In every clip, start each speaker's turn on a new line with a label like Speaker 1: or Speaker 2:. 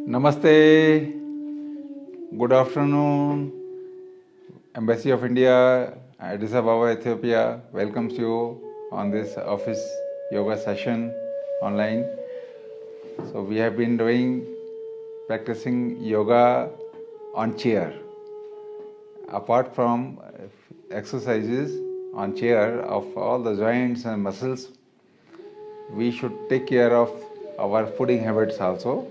Speaker 1: Namaste, good afternoon. Embassy of India, Addis Ababa, Ethiopia welcomes you on this office yoga session online. So we have been practicing yoga on chair. Apart from exercises on chair of all the joints and muscles, we should take care of our fooding habits also,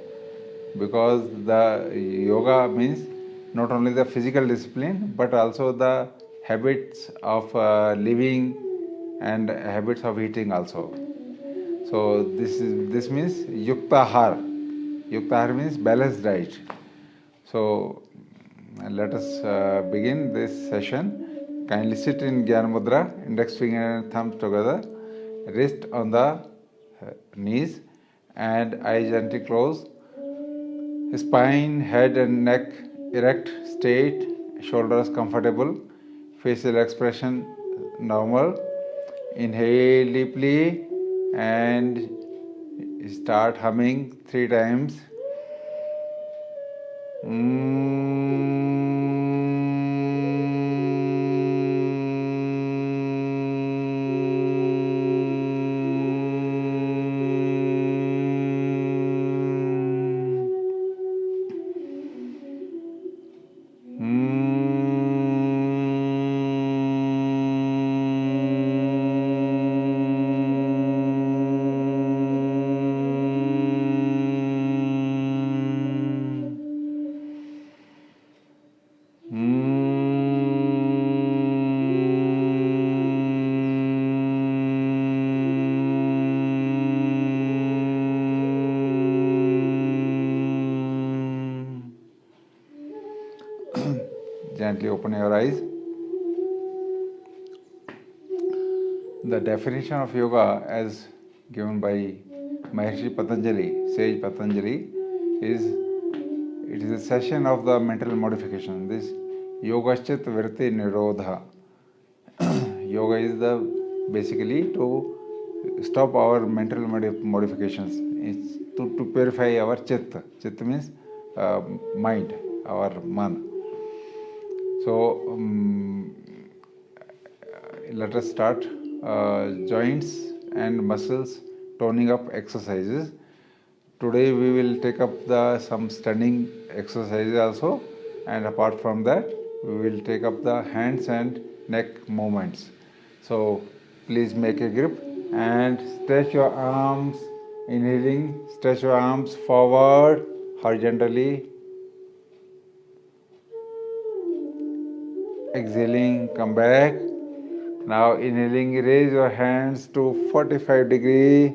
Speaker 1: because the yoga means not only the physical discipline but also the habits of living and habits of eating also. So this means yuktahar. Yuktahar means balanced diet. So let us begin this session. Kindly sit in Gyan Mudra, index finger and thumbs together, wrist on the knees and eyes gently closed. Spine, head and neck erect, straight, shoulders comfortable, facial expression normal. Inhale deeply and start humming 3 times. Gently open your eyes. The definition of yoga as given by Maharishi Patanjali, sage Patanjali, is it is a session of the mental modification. This yogaschit vritti nirodha. Yoga is the basically to stop our mental modifications. It's to purify our chitta. Chitta means mind, our man. So let us start joints and muscles toning up exercises. Today we will take up some standing exercises also, and apart from that we will take up the hands and neck movements. So please make a grip and stretch your arms. Inhaling, stretch your arms forward horizontally. Exhaling, come back. Now inhaling, raise your hands to 45 degree.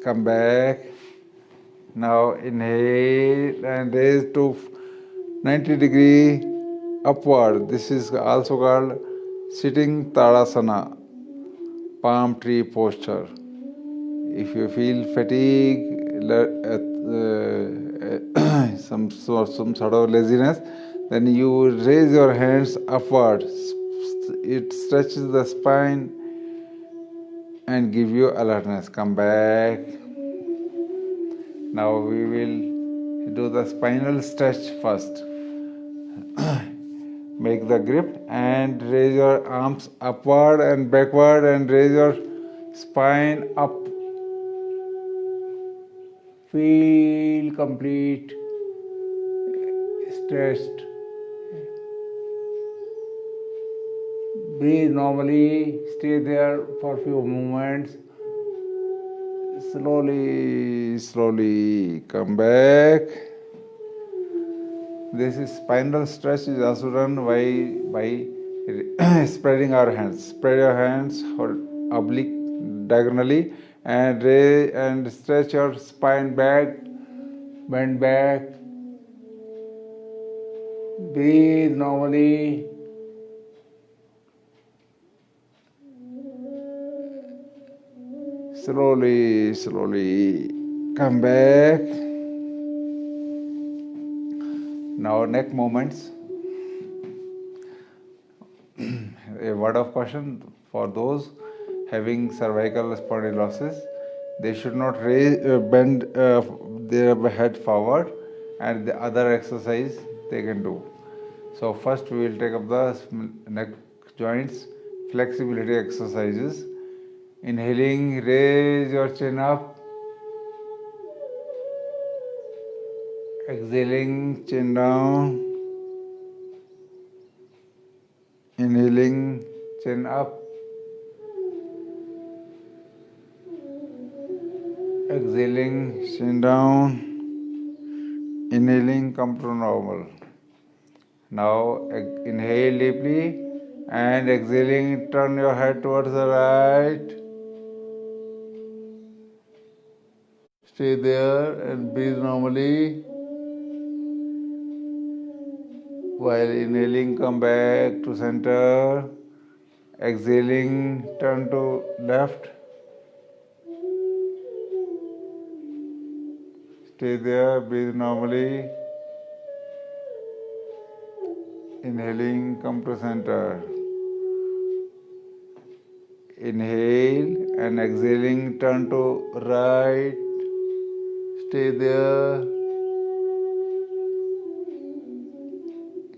Speaker 1: Come back. Now inhale and raise to 90 degree upward. This is also called sitting Tadasana, palm tree posture. If you feel fatigue, some sort of laziness, then you raise your hands upward. It stretches the spine and give you alertness. Come back. Now we will do the spinal stretch first. Make the grip and raise your arms upward and backward and raise your spine up. Feel complete stretched. Breathe normally, stay there for a few moments. Slowly come back. This is spinal stretch is also done by spreading our hands. Spread your hands oblique diagonally and raise and stretch your spine back, bend back. Breathe normally. Slowly come back. Now neck movements. A word of caution for those having cervical spondylosis. They should not bend their head forward, and the other exercise they can do. So first we will take up the neck joints flexibility exercises. Inhaling, raise your chin up. Exhaling, chin down. Inhaling, chin up. Exhaling, chin down. Inhaling, come to normal. Now inhale deeply and exhaling, turn your head towards the right. Stay there and breathe normally. While inhaling, come back to center. Exhaling, turn to left. Stay there, breathe normally. Inhaling, come to center. Inhale and exhaling, turn to right. Stay there.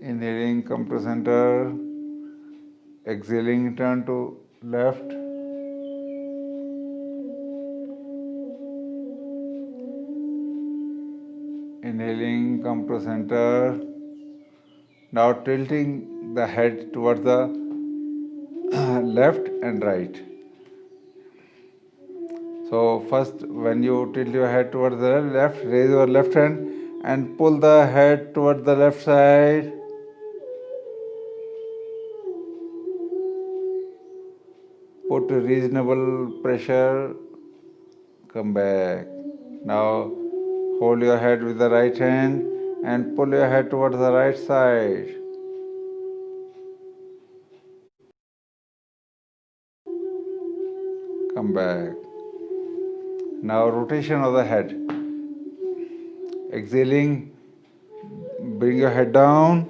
Speaker 1: Inhaling, come to center. Exhaling, turn to left. Inhaling, come to center. Now tilting the head towards the left and right. So first, when you tilt your head towards the left, raise your left hand and pull the head towards the left side. Put reasonable pressure. Come back. Now hold your head with the right hand and pull your head towards the right side. Come back. Now rotation of the head. Exhaling, bring your head down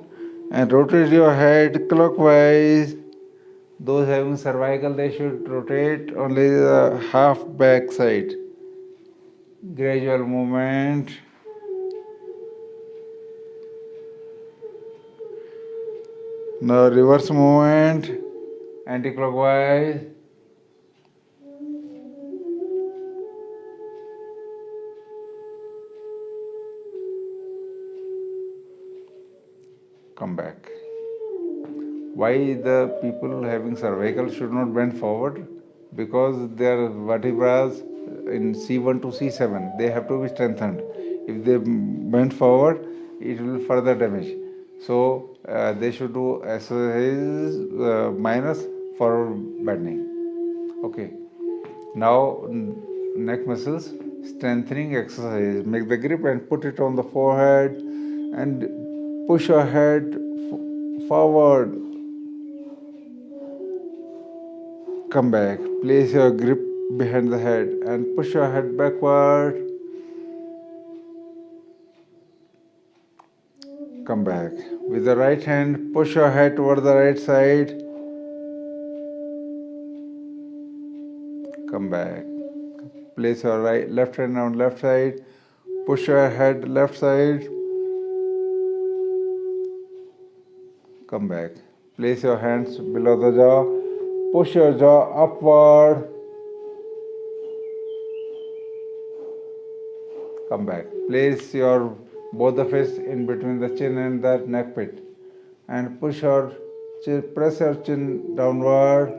Speaker 1: and rotate your head clockwise. Those having cervical, they should rotate only the half back side. Gradual movement. Now reverse movement, anti-clockwise. Come back. Why the people having cervical should not bend forward? Because their vertebrae in C1 to C7, they have to be strengthened. If they bend forward, it will further damage. So they should do exercises minus forward bending. Okay. Now neck muscles strengthening exercise. Make the grip and put it on the forehead and push your head forward. Come back. Place your grip behind the head and push your head backward. Come back. With the right hand, push your head toward the right side. Come back. Place your left hand on left side. Push your head left side. Come back. Place your hands below the jaw. Push your jaw upward. Come back. Place your both the fists in between the chin and the neck pit and push your chin, press your chin downward.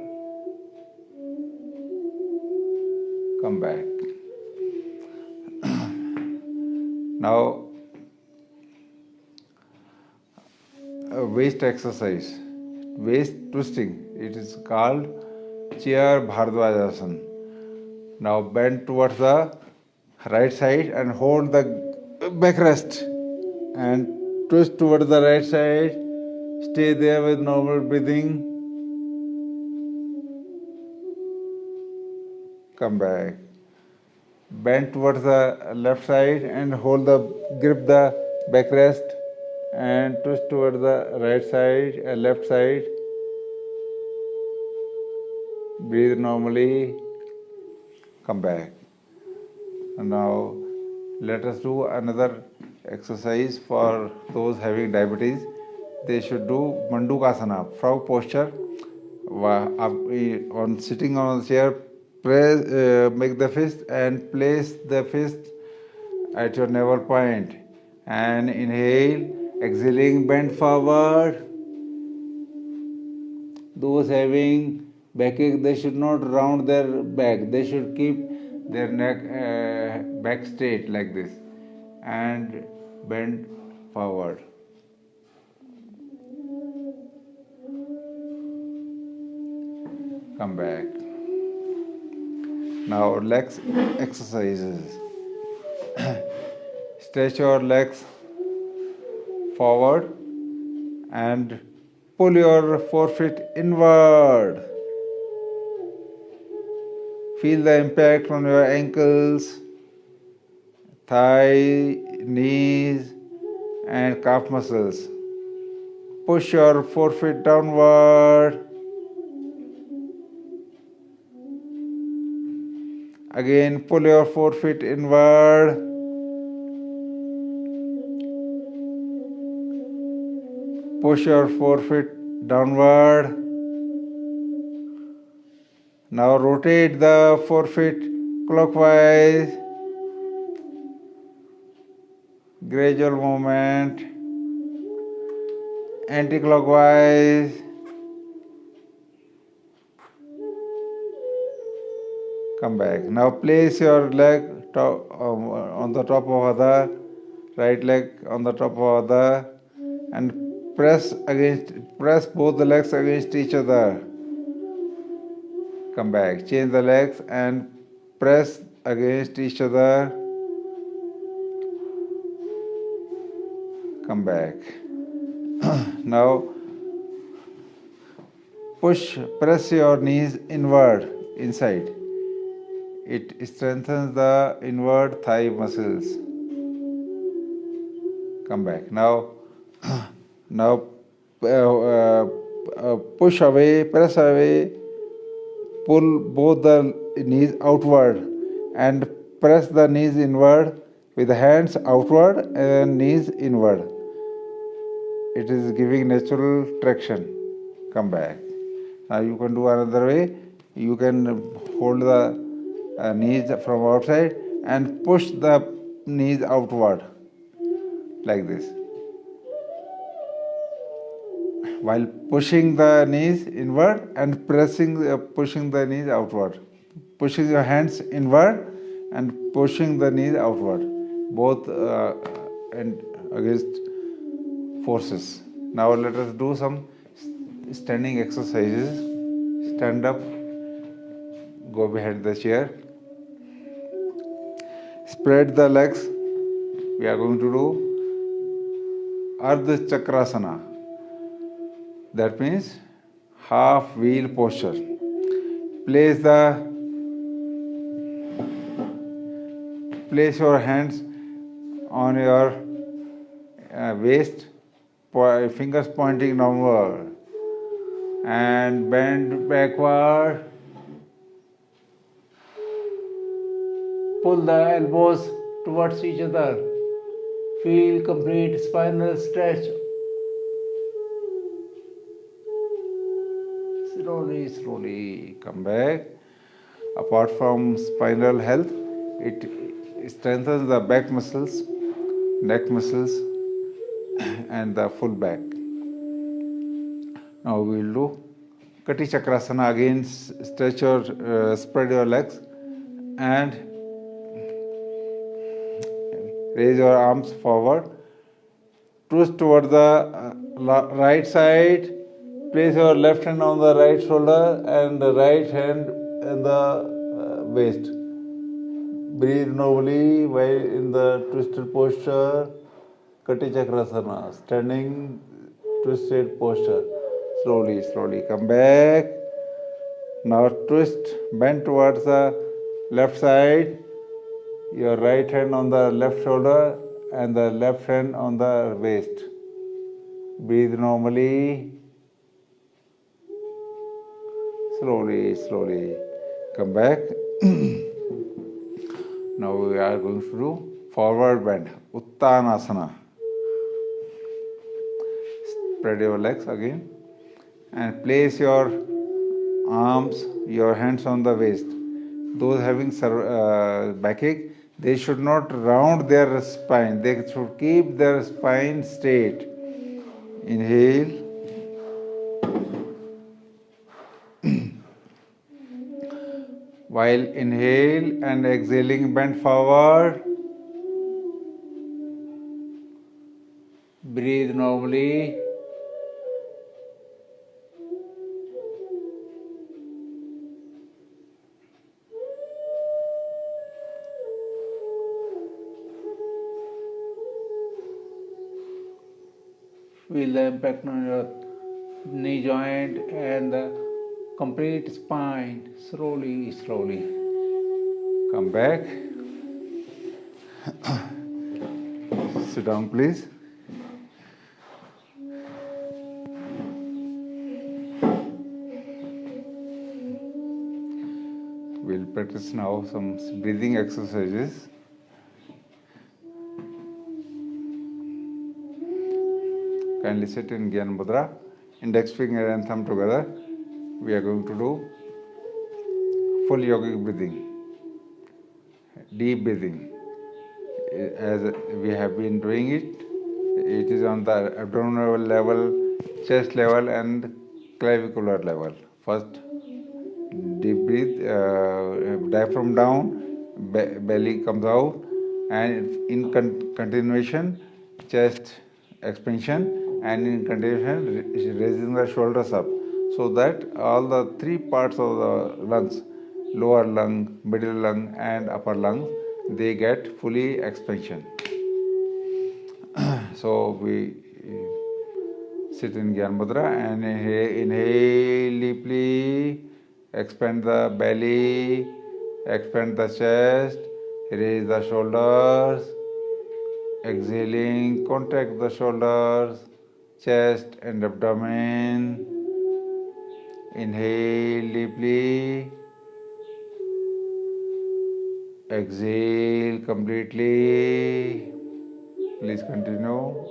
Speaker 1: Come back. Now waist exercise, waist twisting. It is called chair Bhardwajasana. Now bend towards the right side and hold the backrest and twist towards the right side. Stay there with normal breathing. Come back. Bend towards the left side and hold grip the backrest and twist towards the right side, left side. Breathe normally. Come back. Now let us do another exercise for those having diabetes. They should do Mandukasana, frog posture. On sitting on a chair, make the fist and place the fist at your navel point. And inhale, exhaling, bend forward. Those having backache, they should not round their back. They should keep their neck back straight like this and bend forward. Come back. Now legs exercises. Stretch your legs forward and pull your forefoot inward. Feel the impact on your ankles, thigh, knees, and calf muscles. Push your forefoot downward. Again, pull your forefoot inward. Push your forefoot downward. Now rotate the forefoot clockwise. Gradual movement. Anti-clockwise. Come back. Now place your leg on the top of other, right leg on the top of other, and press both the legs against each other. Come back. Change the legs and press against each other. Come back. Now press your knees inward, inside. It strengthens the inward thigh muscles. Come back. Now push away, press away, pull both the knees outward and press the knees inward with the hands outward and knees inward. It is giving natural traction. Come back. Now you can do another way. You can hold the knees from outside and push the knees outward like this. While pushing the knees inward and pushing the knees outward. Pushing your hands inward and pushing the knees outward. Both and against forces. Now let us do some standing exercises. Stand up, go behind the chair. Spread the legs. We are going to do Ardha Chakrasana. That means half wheel posture. Place your hands on your waist, fingers pointing downward, and bend backward. Pull the elbows towards each other. Feel complete spinal stretch. Slowly come back. Apart from spinal health, it strengthens the back muscles, neck muscles, and the full back. Now we will do Kati Chakrasana. Again, spread your legs and raise your arms forward. Twist toward the right side. Place your left hand on the right shoulder and the right hand in the waist. Breathe normally while in the twisted posture. Kati Chakrasana. Standing twisted posture. Slowly come back. Now twist, bend towards the left side. Your right hand on the left shoulder and the left hand on the waist. Breathe normally. Slowly come back. Now Now we are going to do forward bend, Uttanasana. Spread your legs again and place your arms, your hands on the waist. Those having backache, they should not round their spine. They should keep their spine straight. Inhale. While inhale and exhaling, bend forward. Breathe normally. Feel the impact on your knee joint and the complete spine. Slowly, slowly. Come back. Sit down, please. We'll practice now some breathing exercises. Kindly sit in Gyan Mudra, index finger and thumb together. We are going to do full yogic breathing, deep breathing. As we have been doing it, it is on the abdominal level, chest level and clavicular level. First, deep breathe, diaphragm down, belly comes out, and in continuation, chest expansion, and in continuation, raising the shoulders up, so that all the three parts of the lungs, lower lung, middle lung, and upper lung, they get fully expansion. So we sit in Gyan Mudra and inhale deeply, expand the belly, expand the chest, raise the shoulders, exhaling, contract the shoulders, chest and abdomen. Inhale deeply, exhale completely. Please continue.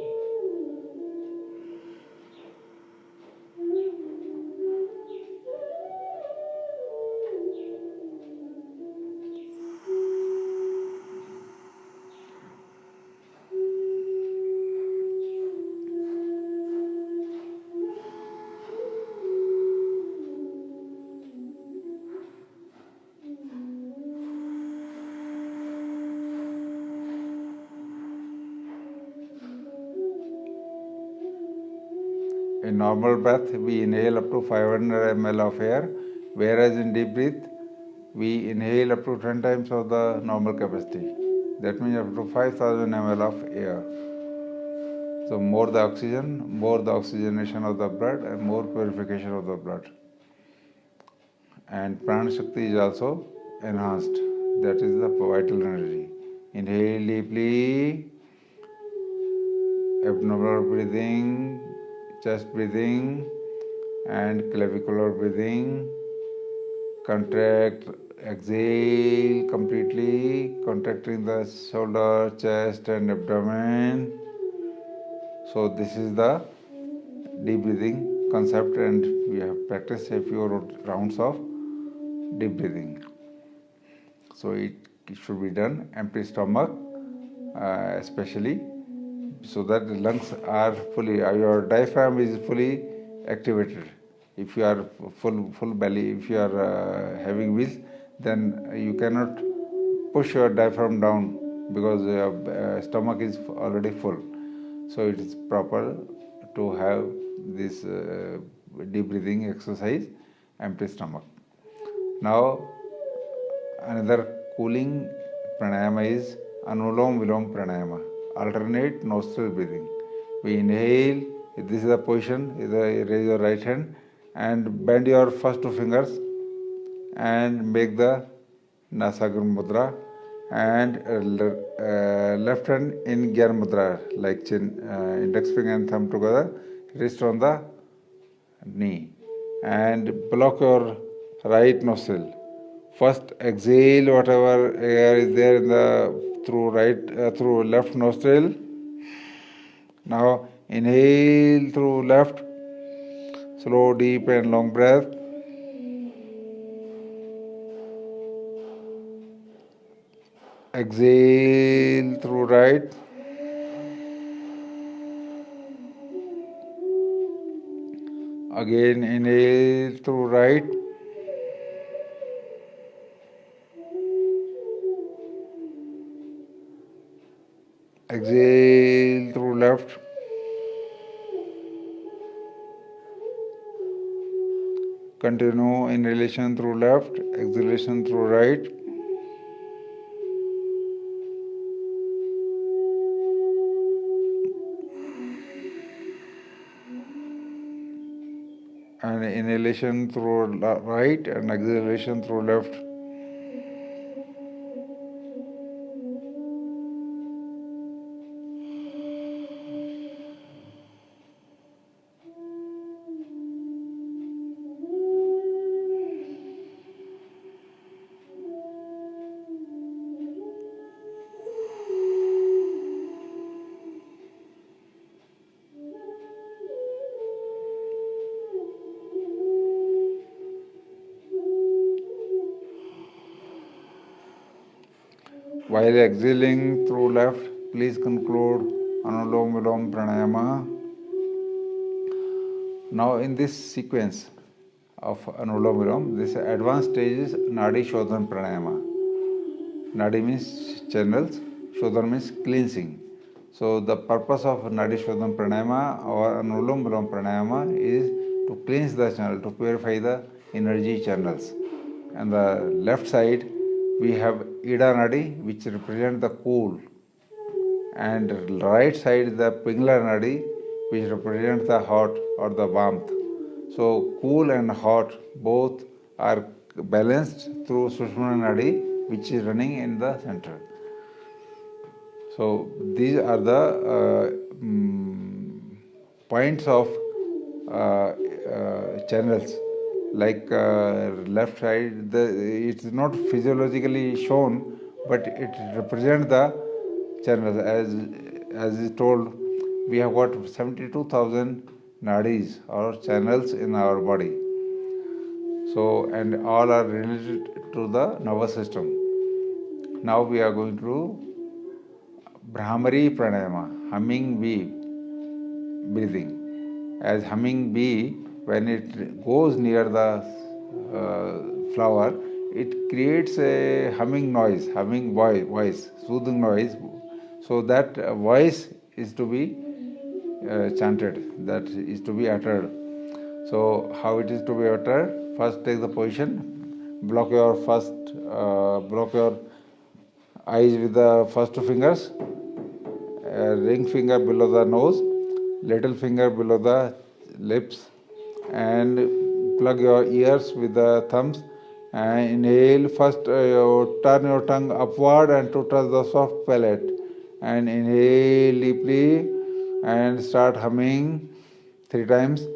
Speaker 1: In normal breath, we inhale up to 500 ml of air, whereas in deep breath, we inhale up to 10 times of the normal capacity. That means up to 5000 ml of air. So more the oxygen, more the oxygenation of the blood and more purification of the blood. And Prana Shakti is also enhanced. That is the vital energy. Inhale deeply, abdominal breathing, chest breathing and clavicular breathing. Contract, exhale completely, contracting the shoulder, chest and abdomen. So this is the deep breathing concept, and we have practiced a few rounds of deep breathing. So it should be done empty stomach, especially, so that the lungs are fully, your diaphragm is fully activated. If you are full belly, if you are having wheeze, then you cannot push your diaphragm down because your stomach is already full. So it is proper to have this deep breathing exercise, empty stomach. Now another cooling pranayama is Anulom Vilom Pranayama, alternate nostril breathing. We inhale, this is the position, raise your right hand and bend your first two fingers and make the Nasagra Mudra, and left hand in Gyan Mudra, like chin, index finger and thumb together, wrist on the knee, and block your right nostril First exhale whatever air is there in the through left nostril. Now inhale through left, slow, deep and long breath. Exhale through right. Again inhale through right. Exhale through left. Continue inhalation through left, exhalation through right. And inhalation through right and exhalation through left. While exhaling through left, please conclude Anulom Vilom Pranayama. Now in this sequence of Anulom Vilom, this advanced stage is Nadi Shodhan Pranayama. Nadi means channels, Shodhan means cleansing. So the purpose of Nadi Shodhan Pranayama or Anulom Vilom Pranayama is to cleanse the channel, to purify the energy channels. On the left side, we have Ida Nadi, which represents the cool, and right side the Pingla Nadi, which represents the hot or the warmth. So cool and hot both are balanced through Sushumna Nadi, which is running in the center. So these are the points of channels. Like left side, it is not physiologically shown, but it represents the channels. As is told, we have got 72,000 nadis or channels in our body. So, and all are related to the nervous system. Now we are going to Brahmari Pranayama, humming bee breathing. As humming bee, when it goes near the flower, it creates a humming noise, humming voice, soothing noise. So that voice is to be chanted, that is to be uttered. So how it is to be uttered? First take the position, block your eyes with the first two fingers, ring finger below the nose, little finger below the lips, and plug your ears with the thumbs. And inhale first, turn your tongue upward and to touch the soft palate, and inhale deeply and start humming 3 times.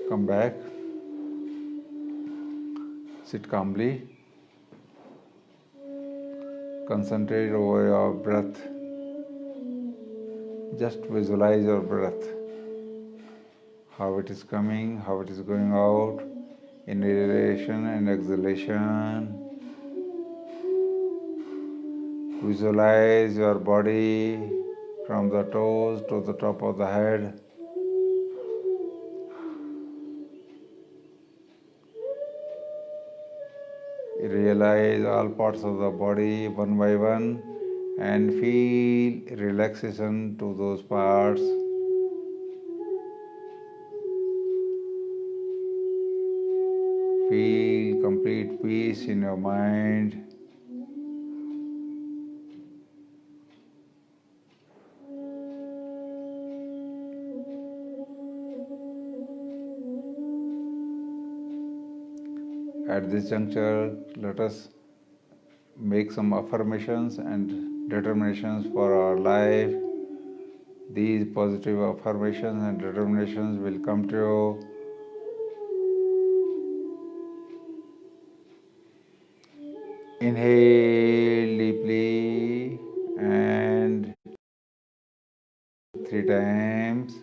Speaker 1: Come back, sit calmly, Concentrate over your breath. Just visualize your breath, how it is coming, how it is going out, inhalation and exhalation. Visualize your body from the toes to the top of the head. Realize all parts of the body one by one and feel relaxation to those parts. Feel complete peace in your mind. At this juncture, let us make some affirmations and determinations for our life. These positive affirmations and determinations will come true. Inhale deeply and 3 times.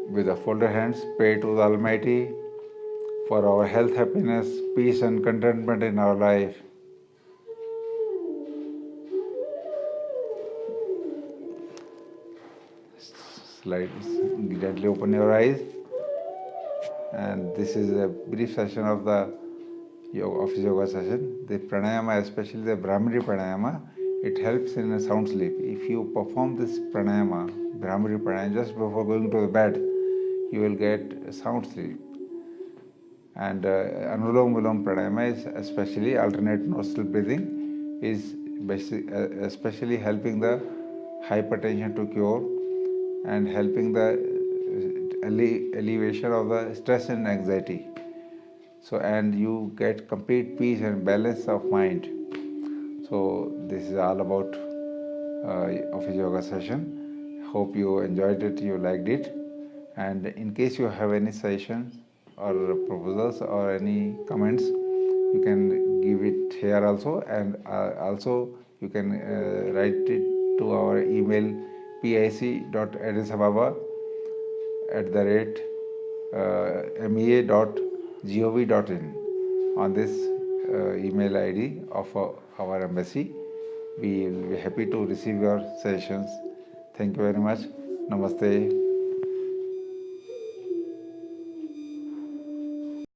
Speaker 1: With the folded hands, pray to the Almighty for our health, happiness, peace and contentment in our life. Slightly gently open your eyes. And this is a brief session of the office yoga session. The pranayama, especially the Brahmari pranayama, it helps in a sound sleep. If you perform this pranayama, Brahmari pranayama, just before going to the bed, you will get a sound sleep. And Anulom Vilom pranayama is especially alternate nostril breathing, is especially helping the hypertension to cure and helping the elevation of the stress and anxiety. So, and you get complete peace and balance of mind. So, this is all about office yoga session. Hope you enjoyed it, you liked it. And in case you have any suggestions or proposals or any comments, you can give it here also. And also you can write it to our email pic.addisababa@mea.gov.in. On this email ID of our embassy, we will be happy to receive your suggestions. Thank you very much. Namaste.